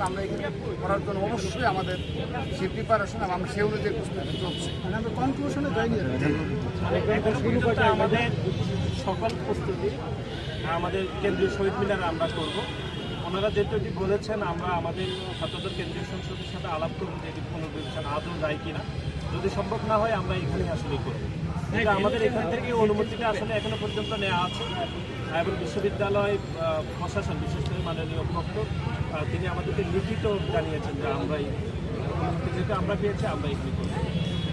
কিন্তু আমরা এখানে করার জন্য অবশ্যই আমাদের সেই প্রিপারেশন এবং আমরা সেই অনুযায়ী প্রস্তুতি চলছে। মানে আমরা কনক্লুশনে যাইনি। আমাদের সকল প্রস্তুতি আমাদের কেন্দ্রীয় শহীদ মিনারে আমরা করব। ওনারা যেটি বলেছেন আমরা আমাদের ছাত্রদের কেন্দ্রীয় সংসদের সাথে আলাপ করব যে এটি পুনর্বিবেচনা আদৌ যায় কিনা, যদি সম্ভব না হয় আমরা এখানেই আসলে করব। কিন্তু আমাদের এখান থেকে অনুমতিটা আসলে এখনো পর্যন্ত নেওয়া আছে এবং বিশ্ববিদ্যালয় প্রশাসন বিশেষ করে মাননীয় প্রক্টর তিনি আমাদেরকে লিখিত জানিয়েছেন যে আমরা এই অনুমতি যেটা আমরা পেয়েছি আমরা এখানে করব।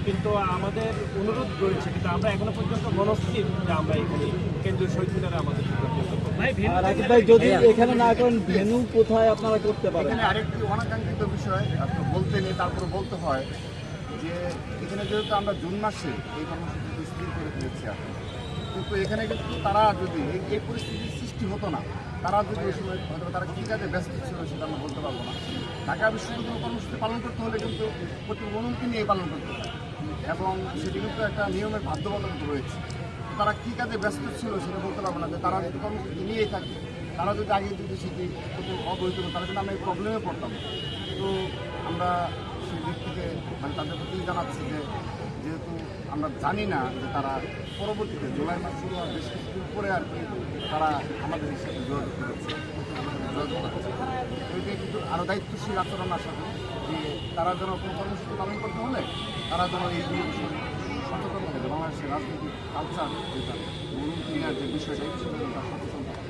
কিন্তু আমাদের অনুরোধ রয়েছে, কিন্তু আমরা এখনো পর্যন্ত মনস্থির যে আমরা এখানে কেন্দ্রীয় শহীদ মিনারে আমাদের যদি এখানে না করেন ভেন্যু কোথায় আপনারা করতে পারেন? এখানে আরেকটি অনাকাঙ্ক্ষিত বিষয় বলতে নেই, তারপরে বলতে হয় যে এখানে যেহেতু আমরা জুন মাসে এই কর্মসূচিটি স্থির করে ফেলেছি এখন, কিন্তু এখানে কিন্তু তারা যদি এই পরিস্থিতির সৃষ্টি হতো না, তারা যদি এই সময় হয়তো তারা কী কাজে ব্যস্ত ছিল সেটা আমরা বলতে পারবো না। ঢাকা বিশ্ববিদ্যালয় কর্মসূচি পালন করতে হলে কিন্তু প্রতি অনুমতি নিয়ে পালন করতে হয় এবং সেটি কিন্তু একটা নিয়মের বাধ্যবাধকতা রয়েছে। তারা কী কাজে ব্যস্ত ছিল সেটা বলতে পারবো না, যে তারা যদি কর্মসূচি নিয়েই থাকে, তারা যদি আগে যদি সেটি অবহিত হতো তাহলে কিন্তু আমরা এই প্রবলেমে পড়তাম। তো আমরা সেই দিক থেকে মানে তাদের প্রতি জানাচ্ছি যে যেহেতু আমরা জানি না যে তারা পরবর্তীতে জুলাই মাস শুরু হওয়ার বেশ কিছুদিন পরে আর কি তারা আমাদের সাথে যোগাযোগ করেছে, ওইটা কিন্তু আরও দায়িত্বশীল আচরণ আসাতে যে তারা যেন কোনো কর্মসূচি পালন করতে হলে তারা যেন এইগুলো সচেতন হবে, যে বাংলাদেশের রাজনৈতিক কালচার যেটা অনুমতি নেওয়ার যে বিষয়টা এই বিষয়টা সচেতন থাকে।